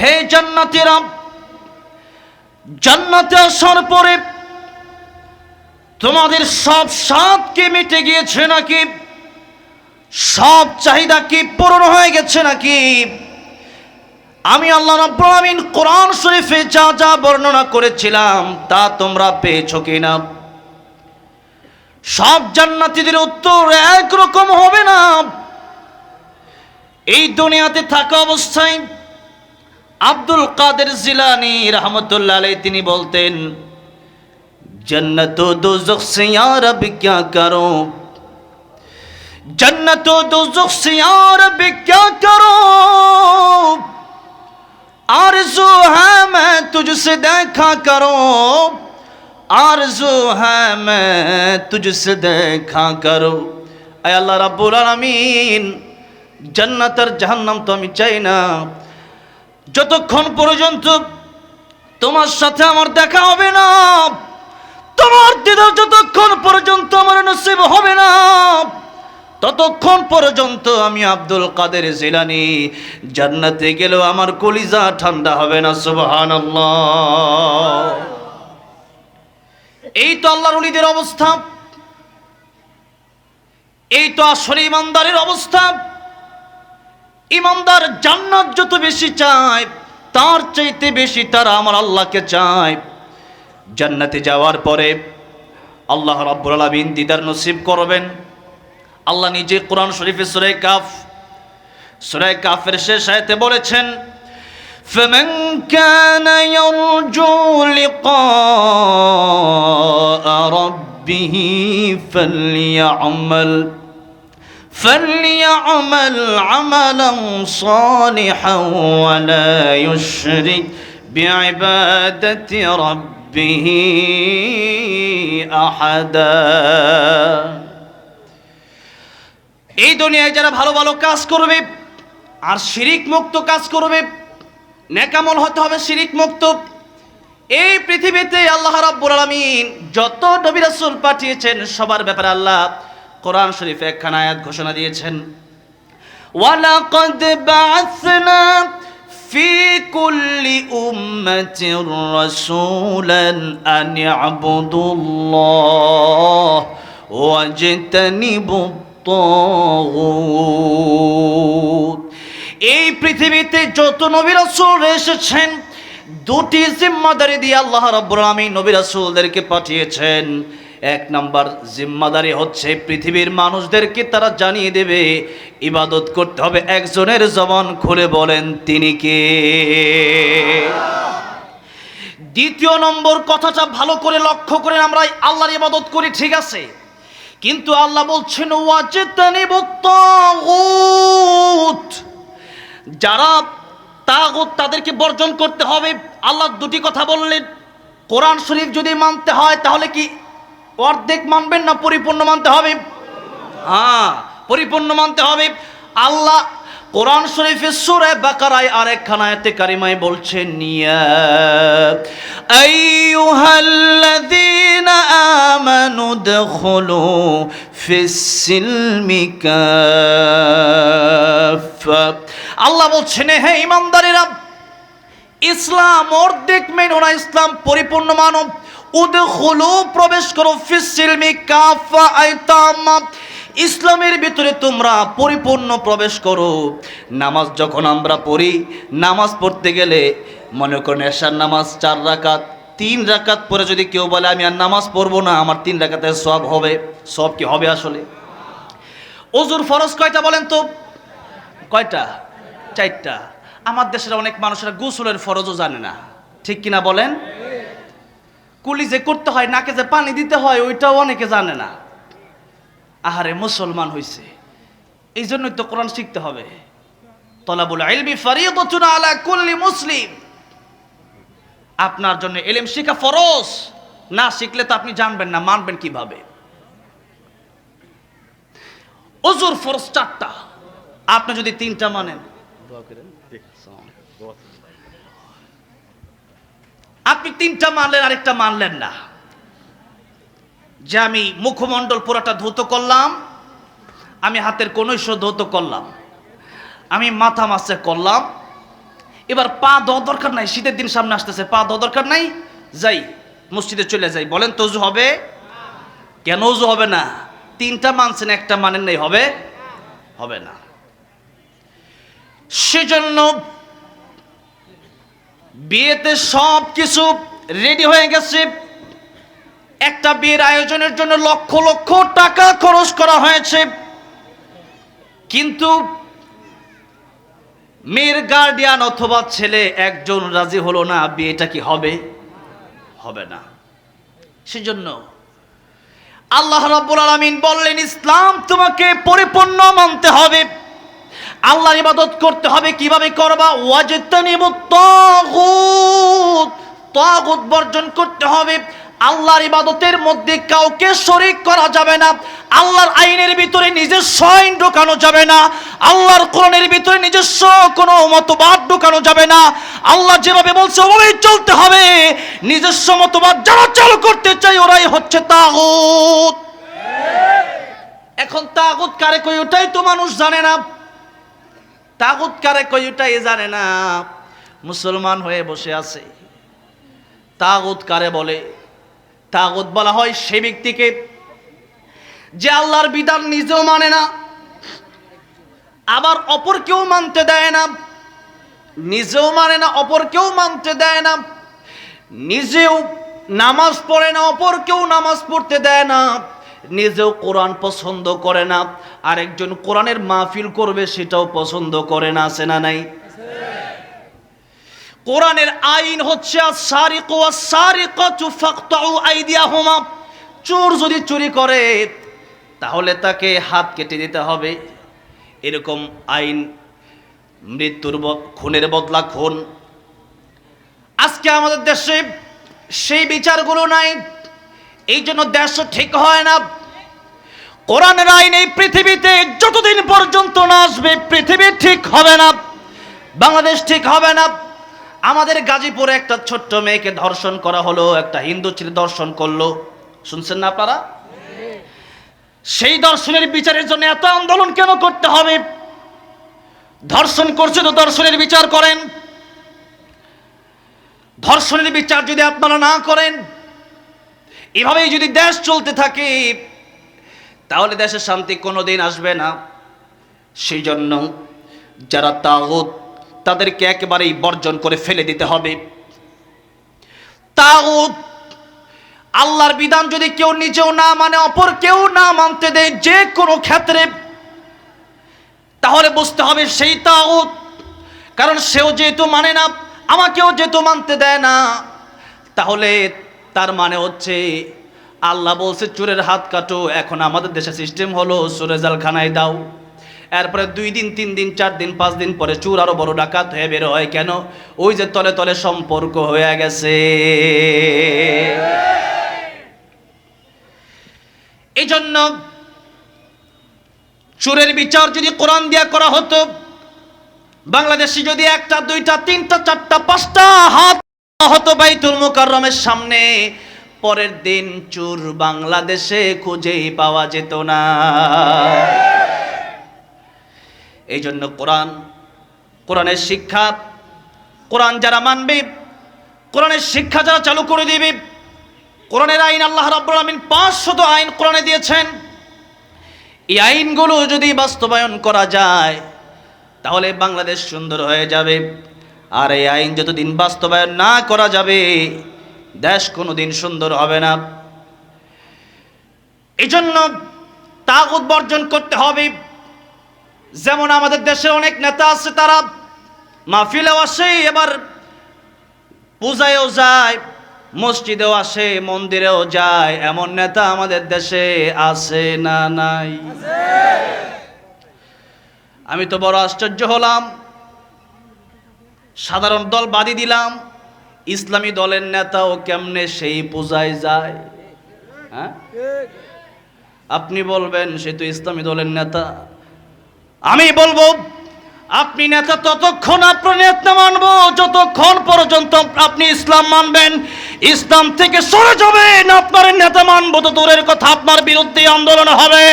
হে জান্নাতীরা, জান্নাতে আসার পরে তোমাদের সব স্বাদ কি মিটে গিয়েছে নাকি? সব চাহিদা কি পূরণ হয়ে গেছে নাকি? আমি আল্লাহ রাব্বুল আলামিন কোরআন শরীফে যা যা বর্ণনা করেছিলাম তা তোমরা পেয়েছো কিনা? সব জান্নাতীদের উত্তর একরকম হবে না। এই দুনিয়াতে থাকা অবস্থায় আব্দুল কাদের জিলানী রাহমাতুল্লাহ আলাইহি তিনি বলতেন, जन्नत व दोज़ख से या रब क्या करो, जन्नत व दोज़ख से या रब क्या करो, आरज़ू है मैं तुझसे देखा करो, आरज़ू है मैं तुझसे देखा करो। आय अल्लाह रब्बुल आलामीन, जन्नत और जहन्नम तो আমি চাই না, যতক্ষণ পর্যন্ত তোমার সাথে আমার দেখা হবে না, তোমার দিদার যতক্ষণ পর্যন্ত আমার নসিব হবে না, ততক্ষণ পর্যন্ত আমি আব্দুল কাদের জিলানী জান্নাতে গেলেও আমার কলিজা ঠান্ডা হবে না। সুবহানাল্লাহ। এই তো আল্লাহর ওলিদের অবস্থা, এই তো আসলে ইমানদারের অবস্থা। ইমানদার জান্নাত যত বেশি চায় তার চাইতে বেশি তারা আমার আল্লাহকে চায়। জান্নাতে যাওয়ার পরে আল্লাহ রাব্বুল আলামিন দিদার নসিব করবেন। আল্লাহ নিজে কোরআন শরীফে সূরা কাফের শেষ আয়াতে বলেছেন, فمن كان يرجو لقاء ربه فليعمل عملا صالحا ولا يشرك بعبادة ربه أحدا। এই দুনিয়ায় যারা ভালো ভালো কাজ করবে আর শিরিক মুক্ত কাজ করবে, নেকামল হতে হবে শিরিক মুক্ত। এই পৃথিবীতে আল্লাহ রাব্বুল আলামিন যত নবী রাসূল পাঠিয়েছেন সবার ব্যাপারে আল্লাহ কোরআন শরীফে একখানা আয়াত ঘোষণা দিয়েছেন, ওয়ালাকাদ বা'আসনা ফি কুল্লি উম্মাতির রাসূলান আন ই'বুদুল্লাহ ওয়াজতানিবুত তাগুত। এই পৃথিবীতে যত নবী রাসূল এসেছেন দুটি জিম্মাদারি দিয়ে আল্লাহ রাব্বুল আলামিন নবী রাসূলদেরকে পাঠিয়েছেন। এক নাম্বার জিম্মাদারি হচ্ছে পৃথিবীর মানুষদেরকে তারা জানিয়ে দেবে ইবাদত করতে হবে একজনের। জবান খুলে বলেন তিনি কে? দ্বিতীয় নম্বর কথাটা ভালো করে লক্ষ্য করে আমরা আল্লাহর ইবাদত করি, ঠিক আছে, কিন্তু আল্লাহ বলছেন ওয়াজতানিবুত তাগুত, যারা তাগুত তাদেরকে বর্জন করতে হবে। আল্লাহ দুটি কথা বললেন। কোরআন শরীফ যদি মানতে হয় তাহলে কি অর্ধেক মানবেন না পরিপূর্ণ মানতে হবে? হ্যাঁ, পরিপূর্ণ মানতে হবে। আল্লাহ কোরআন শরীফে সূরা বাকারায় আরেকখান আয়াতে কারিমায় বলছেন, ইয়া আইয়ুহাল্লাযীনা আমানু দুখুলু ফিস-সিলমি কাফা। আল্লাহ বলছেন, হে ঈমানদারেরা, ইসলাম অর্ধেক মেনো না, ইসলাম পরিপূর্ণ মানো। উদখুলু প্রবেশ করো, ফিস-সিলমি কাফা আইতামা, ইসলামের ভিতরে তোমরা পরিপূর্ণ প্রবেশ করো। নামাজ যখন আমরা পড়ি, নামাজ পড়তে গেলে মনে করেন এশার নামাজ 4 রাকাত, 3 রাকাত পরে যদি কেউ বলে আমি আর নামাজ পড়বো না, আমার 3 রাকাতের সওয়াব হবে। সওয়াব কি হবে আসলে? ওযুর ফরজ কয়টা বলেন তো? কয়টা? 4টা। আমার দেশের অনেক মানুষেরা গোসলের ফরজও জানে না, ঠিক কিনা বলেন? কুলি যে করতে হয়, নাকে যে পানি দিতে হয়, ওইটাও অনেকে জানে না। আহারে, মুসলমান হইছে, এই জন্যই তো কোরআন শিখতে হবে। তলাবুল ইলমি ফরিয়দাতুন আলা কুল্লি মুসলিম, আপনার জন্য ইলম শিখা ফরজ। না শিখলে তো আপনি জানবেন না, মানবেন কিভাবে? ওযুর ফরজ 4টা, আপনি যদি 3টা মানেন, আপনি 3টা মানলেন, আরেকটা মানলেন না। যে আমি মুখমণ্ডল পুরোটা ধৌত করলাম, আমি হাতের কনুইশ ধৌত করলাম, আমি মাথা মাসে করলাম, এবার পা ধোয়া দরকার নাই, শীতের দিন সামনে আসতেছে, পা ধোয়া দরকার নাই, যাই মসজিদে চলে যাই। বলেন তো ওযু হবে? কেন ওযু হবে না? তিনটা মানছেন, একটা মানেন নাই, হবে? হবে না। সেজন্য বিয়েতে সব কিছু রেডি হয়ে গেছে। একটা বিয়ের আয়োজনের জন্য লক্ষ লক্ষ টাকা খরচ করা হয়েছে, কিন্তু মেয়ের গার্ডিয়ান অথবা ছেলে একজন রাজি হলো না, বিয়েটা কি হবে? হবে না। সেজন্য আল্লাহ রাব্বুল আলামিন বললেন, ইসলাম তোমাকে পরিপূর্ণ মানতে হবে, আল্লাহর ইবাদত করতে হবে। কিভাবে করবা? ওয়াজতানিবুত তাগুত, তাগুত বর্জন করতে হবে। আল্লাহর ইবাদতের মধ্যে কাউকে শরীক করা যাবে না, আল্লাহর আইনের ভিতরে নিজস্ব আইন ঢোকানো যাবে না, আল্লাহর কোরআনের ভিতরে নিজস্ব কোনো মতবাদ ঢোকানো যাবে না। আল্লাহ যেভাবে বলছে ওভাবেই চলতে হবে। নিজস্ব মতবাদ যারা চালু করতে চায় ওরাই হচ্ছে তাগুত। এখন তাগুত কারে কই ওটাই তো মানুষ জানে না। তাগুত কারে কই ওটাই জানে না, মুসলমান হয়ে বসে আছে। তাগুত কারে বলে? তাগুত বলা হয় সেই ব্যক্তিকে যে আল্লাহর বিধান নিজেও মানে না, আবার অপরকেও মানতে দেয় না। নিজেও মানে না, অপরকেও মানতে দেয় না। নিজেও নামাজ পড়ে না, অপরকেও নামাজ পড়তে দেয় না। নিজেও কোরআন পছন্দ করে না, আরেকজন কোরআনের মাহফিল করবে সেটাও পছন্দ করে না। আছে না নাই? কোরআনের আইন হচ্ছে আস-সারিকু ওয়াস-সারিকাতু ফাকতাউ আইদিয়াহুমা। চোর যদি চুরি করে তাহলে তাকে হাত কেটে দিতে হবে, এরকম আইন। মৃত্যুর খুনের বদলা খুন। আজকে আমাদের দেশে সেই বিচারগুলো নাই, এই জন্য দেশ ঠিক হয় না। কোরআনের আইন এই পৃথিবীতে যতদিন পর্যন্ত না আসবে পৃথিবী ঠিক হবে না, বাংলাদেশ ঠিক হবে না। আমাদের গাজীপুরে একটা ছোট্ট মেয়েকে ধর্ষণ করা হলো, একটা হিন্দু ছেলে ধর্ষণ করলো, শুনছেন না আপনারা? সেই ধর্ষণের বিচারের জন্য এত আন্দোলন কেন করতে হবে? ধর্ষণ করছে তো ধর্ষণের বিচার করেন। ধর্ষণের বিচার যদি আপনারা না করেন, এভাবেই যদি দেশ চলতে থাকে তাহলে দেশের শান্তি কোনোদিন আসবে না। সেই জন্য যারা তাগুত তাদেরকে একেবারেই বর্জন করে ফেলে দিতে হবে। তাগুত আল্লাহর বিধান যদি কেউ নিজেও না মানে, অপর কেউ না মানতে দেয় যে কোনো ক্ষেত্রে, তাহলে বুঝতে হবে সেই তাগুত। কারণ সেও যেহেতু মানে না, আমাকেও যেহেতু মানতে দেয় না, তাহলে তার মানে হচ্ছে আল্লাহ বলছে চোরের হাত কাটো। এখন আমাদের দেশে সিস্টেম হলো চোরে জেলখানায় দাও, এরপরে 2 দিন 3 দিন 4 দিন 5 দিন পরে চোর আরো বড় ডাকাত হয়ে বের হয়। কেন? ওই যে তলে তলে সম্পর্ক হয়ে গেছে। এই জন্য চোরের বিচার যদি কোরআন দিয়া করা হতো, বাংলাদেশে যদি 1টা 2টা 3টা 4টা 5টা হাত হতো বাইতুল মুকাররমের সামনে, পরের দিন চোর বাংলাদেশে খুঁজেই পাওয়া যেত না। এই জন্য কোরআনের শিক্ষা, কোরআন যারা মানবে, কোরআনের শিক্ষা যারা চালু করে দিবে, কোরআনের আইন আল্লাহ রাব্বুল আলামিন 500 আইন কোরআনে দিয়েছেন। এই আইনগুলো যদি বাস্তবায়ন করা যায় তাহলে বাংলাদেশ সুন্দর হয়ে যাবে। আর এই আইন যতদিন বাস্তবায়ন না করা যাবে দেশ কোনোদিন সুন্দর হবে না। এই জন্য তাগুত বর্জন করতে হবে। যেমন আমাদের দেশে অনেক নেতা আছে, তারা মাহফিলেও আসে, এবার পূজায়ও যায়, মসজিদেও আসে, মন্দিরেও যায়। এমন নেতা আমাদের দেশে আছে না নাই? আমি তো বড় আশ্চর্য হলাম। সাধারণ দল বাদই দিলাম, ইসলামী দলের নেতাও কেমনে সেই পূজায় যায়? হ্যাঁ, আপনি বলবেন সে তো ইসলামী দলের নেতা। আমি বলবো আপনি নেতা ততক্ষণ আপনার নেতা মানবো যতক্ষণ পর্যন্ত আপনি ইসলাম মানবেন। ইসলাম থেকে সরে যাবেন, আপনার নেতা মানবো তো দূরের কথা, আপনার বিরুদ্ধে আন্দোলন হবে।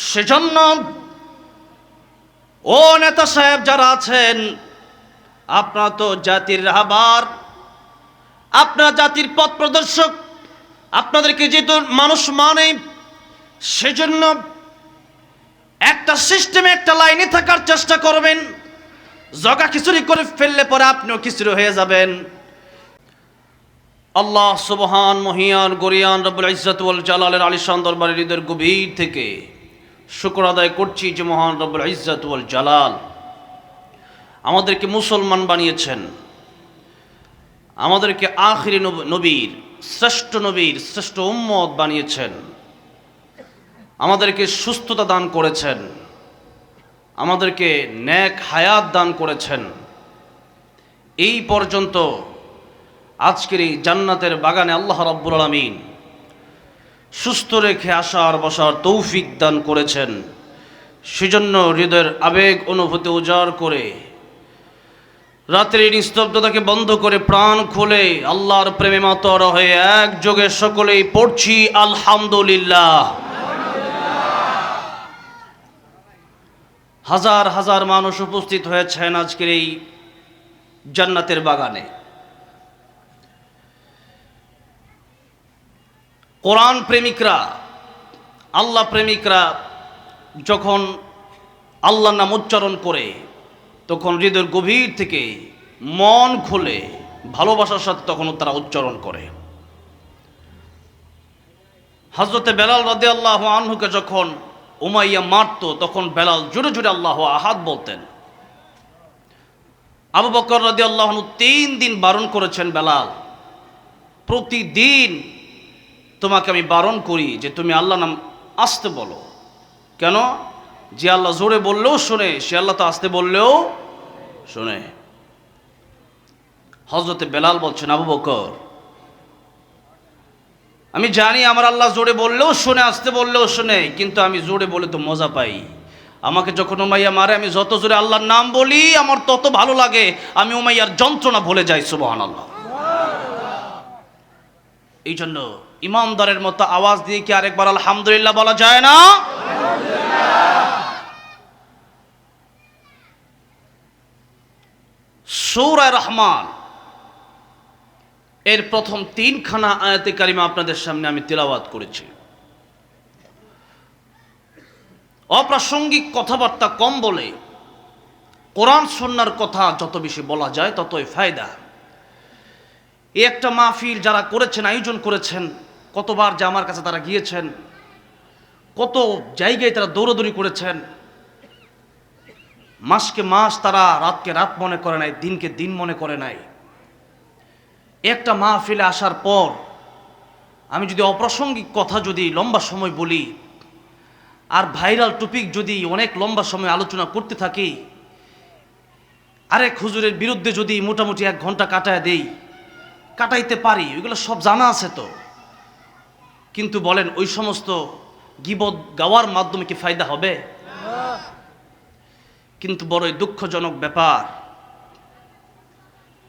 সেজন্য ও নেতা সাহেব যারা আছেন, আপনারা তো জাতির রাহবার, আপনারা জাতির পথ প্রদর্শক, আপনাদেরকে যেহেতু মানুষ মানে, সেজন্য একটা সিস্টেমে একটা লাইনে থাকার চেষ্টা করবেন। জগা খিচুড়ি করে ফেললে পরে আপনিও খিচুড়ি হয়ে যাবেন। আল্লাহ সুবহান মহিয়ান গরিয়ান রব্বুল ইজ্জত ওয়াল জালালের আলিশান দরবারে হৃদয়ের গভীর থেকে শুকর আদায় করছি যে মহান রব্বুল ইজ্জত ওয়াল জালাল আমাদেরকে মুসলমান বানিয়েছেন, আমাদেরকে আখিরি নবীর শ্রেষ্ঠ উম্মত বানিয়েছেন, আমাদেরকে সুস্থতা দান করেছেন, আমাদেরকে নেক হায়াত দান করেছেন। এই পর্যন্ত আজকের এই জান্নাতের বাগানে আল্লাহ রাব্বুল আলামিন সুস্থ রেখে আসার বসার তৌফিক দান করেছেন। সেজন্য হৃদয়ের আবেগ অনুভূতি উজাড় করে রাতের নিস্তব্ধতাকে বন্ধ করে প্রাণ খুলে আল্লাহর প্রেমে মাতোয়ারা হয়ে একযোগে সকলেই পড়ছি আলহামদুলিল্লাহ। হাজার হাজার মানুষ উপস্থিত হয়েছেন আজকের এই জান্নাতের বাগানে। কোরআন প্রেমিকরা, আল্লাহ প্রেমিকরা যখন আল্লাহর নাম উচ্চারণ করে তখন হৃদয়ের গভীর থেকে মন খুলে ভালোবাসার সাথে তখন তারা উচ্চারণ করে। হযরতে বেলাল রাদিয়াল্লাহু আনহুকে যখন উমাইয়া মারত তখন বেলাল জোরে জোরে আল্লাহু আহাদ বলতেন। আবু বকর রাদিয়াল্লাহু আনহু 3 দিন বারণ করেছেন, বেলাল প্রতিদিন তোমাকে আমি বারণ করি যে তুমি আল্লাহ নাম আস্তে বলো। কেন? যে আল্লাহ জোরে বললেও শোনে, সে আল্লাহ তো আস্তে বললেও শোনে। হযরতে বেলাল বলছেন, আবু বকর আমি জানি আমার আল্লাহ জোরে বললেও শোনে, আস্তে বললেও শোনে, কিন্তু আমি জোরে বলে তো মজা পাই। আমাকে যখন উমাইয়া মারে আমি যত জোরে আল্লাহর নাম বলি আমার তত ভালো লাগে, আমি উমাইয়ার যন্ত্রণা ভুলে যাই। সুবহানাল্লাহ। এই জন্য ইমানদারের মতো আওয়াজ দিয়ে কি আরেকবার আলহামদুলিল্লাহ বলা যায় না? সূরা রহমান এর প্রথম 3খানা আয়াতে কারিমা আপনাদের সামনে আমি তেলাওয়াত করেছি। অপ্রাসঙ্গিক কথাবার্তা কম বলে কোরআন সুন্নাহর কথা যত বেশি বলা যায় ততই ফায়দা। এই একটা মাহফিল যারা করেছেন, আয়োজন করেছেন, কতবার যে আমার কাছে তারা গিয়েছেন, কত জায়গায় তারা দৌড়াদৌড়ি করেছেন, মাসকে মাস তারা রাতকে রাত মনে করে নাই, দিনকে দিন মনে করে নাই। একটা মাহফিলে আসার পর আমি যদি অপ্রাসঙ্গিক কথা যদি লম্বা সময় বলি আর ভাইরাল টপিক যদি অনেক লম্বা সময় আলোচনা করতে থাকি, আরেক হুজুরের বিরুদ্ধে যদি মোটামুটি 1 ঘন্টা কাটাইতে পারি, ওইগুলো সব জানা আছে তো, কিন্তু বলেন ওই সমস্ত গীবত গাওয়ার মাধ্যমে কি ফায়দা হবে? কিন্তু বড়ই দুঃখজনক ব্যাপার,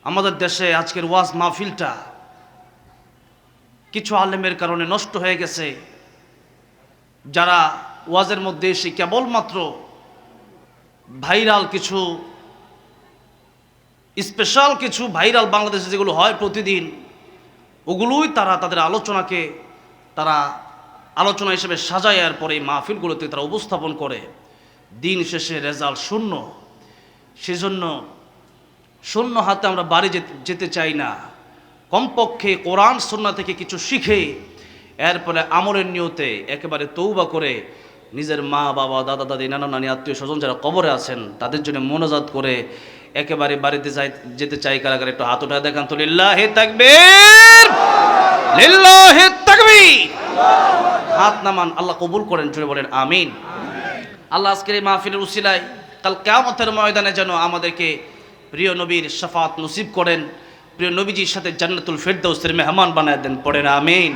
আমাদের দেশে আজকের ওয়াজ মাহফিলটা কিছু আলেমের কারণে নষ্ট হয়ে গেছে, যারা ওয়াজের মধ্যে এসে কেবলমাত্র ভাইরাল কিছু স্পেশাল কিছু ভাইরাল বাংলাদেশে যেগুলো হয় প্রতিদিন, ওগুলোই তারা তাদের আলোচনাকে তারা আলোচনা হিসেবে সাজায়, আর পরে এই মাহফিলগুলোতে তারা উপস্থাপন করে। দিন শেষে রেজাল্ট শূন্য। সেজন্য শূন্য হাতে আমরা বাড়ি যেতে চাই না। কমপক্ষে কোরআন সুন্নাহ থেকে কিছু শিখে এরপরে আমলের নিয়তে একেবারে তৌবা করে নিজের মা বাবা দাদা দাদি নানা নানি আত্মীয় স্বজন যারা কবরে আছেন তাদের জন্য মোনাজাত করে একেবারে বাড়িতে যেতে চাই। কারাগারে একটু হাত উঠায় দেখান তো। লিল্লাহি তাকবীর, লিল্লাহি তাকবীর। হাত নামান, আল্লাহ কবুল করেন, জোরে বলেন আমিন। আল্লাহ আজকের এই মাহফিলের উসিলায় কাল কিয়ামতের ময়দানে যেন আমাদেরকে প্রিয় নবীর শাফাত নসিব করেন, প্রিয় নবীজির সাথে জান্নাতুল ফেরদাউসের মেহমান বানায় দেন, পড়েন আমিন।